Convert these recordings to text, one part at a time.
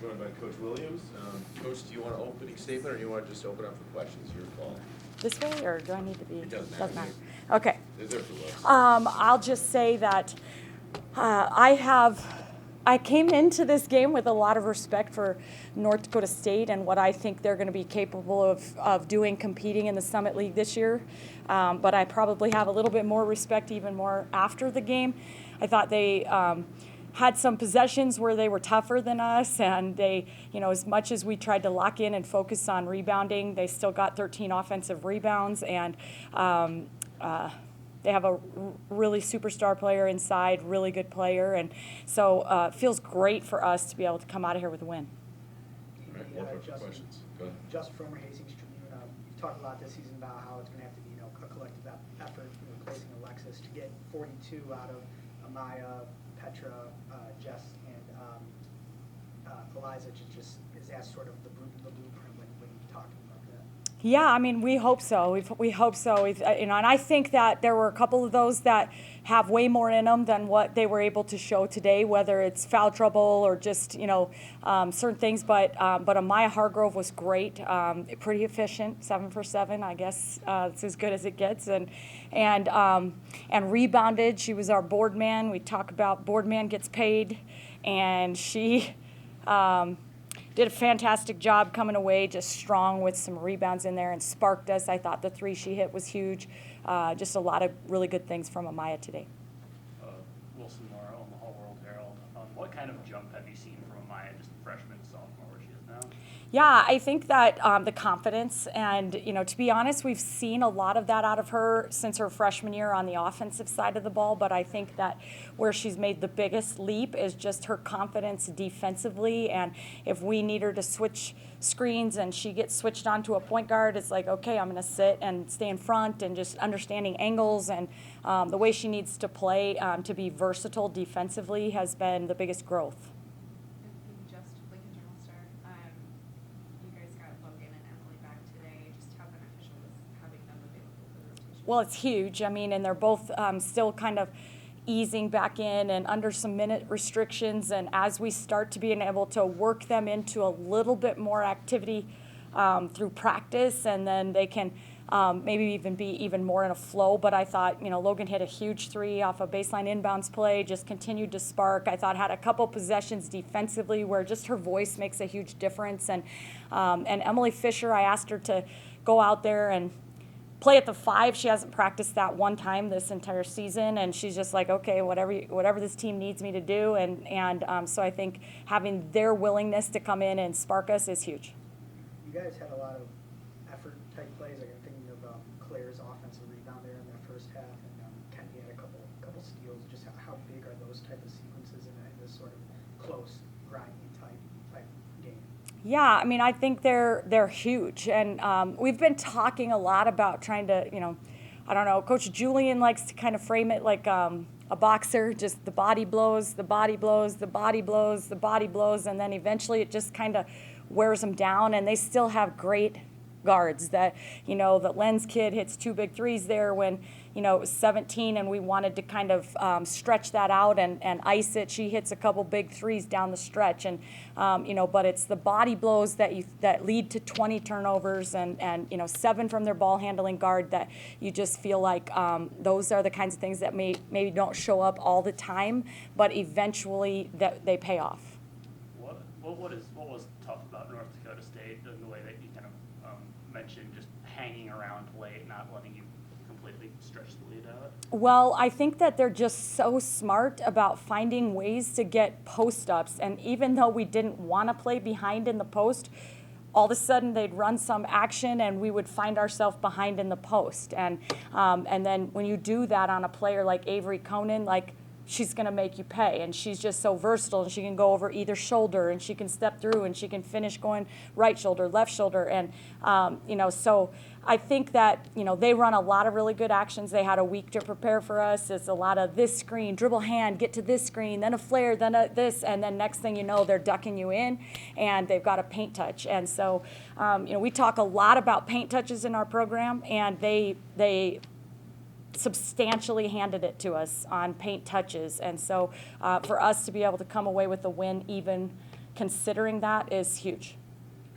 We're joined by Coach Williams. Coach, do you want an opening statement, or do you want to just open up for questions? Your call. This way, or do I need to be? It doesn't matter. Okay. They're there for us. I'll just say that I came into this game with a lot of respect for North Dakota State and what I think they're going to be capable of doing, competing in the Summit League this year. But I probably have a little bit more respect, even more after the game. I thought they had some possessions where they were tougher than us, and they, as much as we tried to lock in and focus on rebounding, they still got 13 offensive rebounds, and they have a really superstar player inside, really good player, and so it feels great for us to be able to come out of here with a win. All right, more questions. Go ahead. Just from Hastings Tribune, you've talked a lot this season about how it's going to have to be, a collective effort, replacing Alexis to get 42 out of Amaya, Petra, Jess, and Eliza. Is that sort of the blueprint when you're talking about that? Yeah, we hope so. We hope so. And I think that there were a couple of those that have way more in them than what they were able to show today, whether it's foul trouble or just certain things. But Amaya Hargrove was great, pretty efficient, 7 for 7. I guess it's as good as it gets, and rebounded. She was our board man. We talk about board man gets paid, and she. Did a fantastic job coming away, just strong with some rebounds in there and sparked us. I thought the 3 she hit was huge. Just a lot of really good things from Amaya today. Wilson Laura on the Whole World Herald. What kind of jump have you seen from Amaya, just freshman, sophomore, where she is now? Yeah, I think that the confidence and, to be honest, we've seen a lot of that out of her since her freshman year on the offensive side of the ball, but I think that where she's made the biggest leap is just her confidence defensively, and if we need her to switch screens and she gets switched onto a point guard, it's like, okay, I'm going to sit and stay in front, and just understanding angles and the way she needs to play to be versatile defensively has been the biggest growth. Well, it's huge. And they're both still kind of easing back in and under some minute restrictions. And as we start to being able to work them into a little bit more activity through practice, and then they can maybe even be even more in a flow. But I thought, Logan hit a huge 3 off a baseline inbounds play, just continued to spark. I thought had a couple possessions defensively where just her voice makes a huge difference. And Emily Fisher, I asked her to go out there and play at the 5. She hasn't practiced that one time this entire season, and she's just like, okay, whatever this team needs me to do, and so I think having their willingness to come in and spark us is huge. You guys had a lot of effort type plays. I'm thinking of Claire's offensive rebound there in that first half, and Kennedy had a couple steals. Just how big are those type of sequences in this sort of close, grinding type game? Yeah, I think they're huge, and we've been talking a lot about trying to, I don't know, Coach Julian likes to kind of frame it like a boxer, just the body blows, the body blows, the body blows, the body blows, and then eventually it just kind of wears them down, and they still have great guards. That, the Lenz kid hits 2 big threes there when, it was 17, and we wanted to kind of stretch that out and ice it. She hits a couple big threes down the stretch, and but it's the body blows that lead to 20 turnovers and 7 from their ball handling guard that you just feel like those are the kinds of things that maybe don't show up all the time, but eventually that they pay off. What was tough about North Dakota State in the way that you kind of mentioned, just hanging around late, not letting you completely stretch the lead out? Well, I think that they're just so smart about finding ways to get post-ups, and even though we didn't want to play behind in the post, all of a sudden they'd run some action and we would find ourselves behind in the post. And then when you do that on a player like Avery Conan, she's going to make you pay, and she's just so versatile, and she can go over either shoulder, and she can step through, and she can finish going right shoulder, left shoulder, and so I think that they run a lot of really good actions. They had a week to prepare for us. It's a lot of this screen, dribble hand, get to this screen, then a flare, then this, and then next thing you know, they're ducking you in, and they've got a paint touch. And so we talk a lot about paint touches in our program, and they substantially handed it to us on paint touches. And so for us to be able to come away with the win even considering that is huge.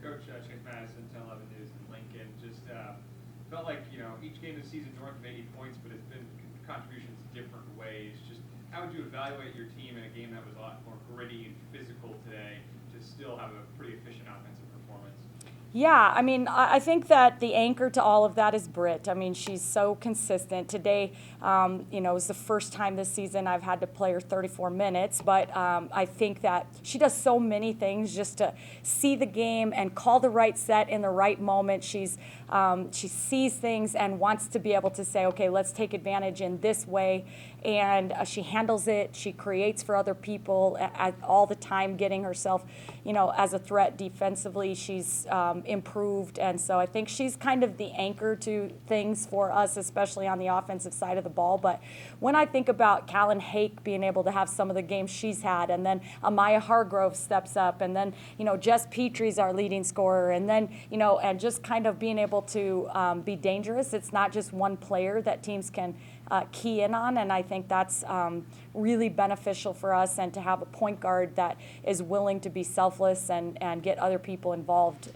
Coach, Chase Madison, 10-11 News in Lincoln. Just felt like, each game this season north of 80 points, but it's been contributions different ways. Just how would you evaluate your team in a game that was a lot more gritty and physical today to still have a pretty efficient offensive performance? Yeah, I mean, I think that the anchor to all of that is Britt. I mean, she's so consistent. Today, it was the first time this season I've had to play her 34 minutes, but I think that she does so many things just to see the game and call the right set in the right moment. She sees things and wants to be able to say, okay, let's take advantage in this way, and she handles it. She creates for other people all the time, getting herself, as a threat defensively. She's improved, and so I think she's kind of the anchor to things for us, especially on the offensive side of the ball. But when I think about Callan Hake being able to have some of the games she's had, and then Amaya Hargrove steps up, and then Jess Petrie's our leading scorer, and then and just kind of being able to be dangerous. It's not just one player that teams can key in on, and I think that's really beneficial for us, and to have a point guard that is willing to be selfless and get other people involved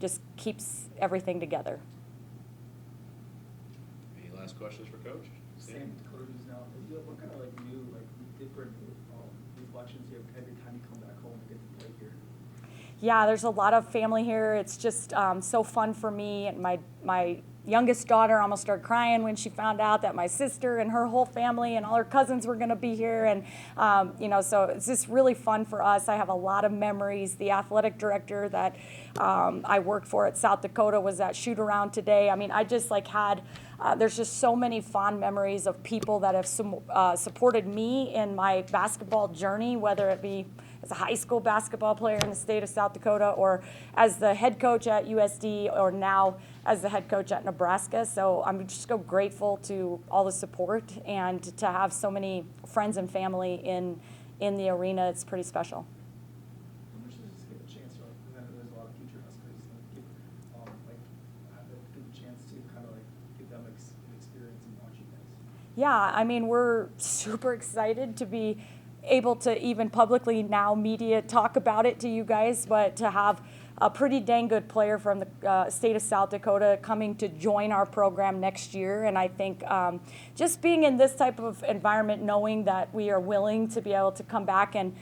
just keeps everything together. Any last questions for Coach? Same Dakota News now. What kind of new, different reflections you have every time you come back home and get to play here? Yeah, there's a lot of family here. It's just so fun for me, and my youngest daughter almost started crying when she found out that my sister and her whole family and all her cousins were going to be here, and so it's just really fun for us. I have a lot of memories. The athletic director that I worked for at South Dakota was at shoot around today. I mean, I just had there's just so many fond memories of people that have supported me in my basketball journey, whether it be as a high school basketball player in the state of South Dakota, or as the head coach at USD, or now as the head coach at Nebraska. So I'm just so grateful to all the support, and to have so many friends and family in the arena. It's pretty special. How much does this give a chance to, there's a lot of future Huskers, have a chance to kind of give them an experience and watch you guys? Yeah, I mean, we're super excited to be able to even publicly now media talk about it to you guys, but to have a pretty dang good player from the state of South Dakota coming to join our program next year. And I think just being in this type of environment, knowing that we are willing to be able to come back and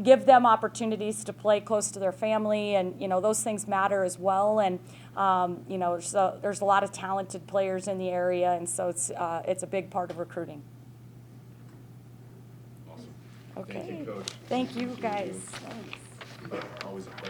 give them opportunities to play close to their family, and those things matter as well. And so there's a lot of talented players in the area, and so it's a big part of recruiting. Awesome. Okay. Thank you, Coach. Thank you, guys. Thank you. Thanks. Always a pleasure.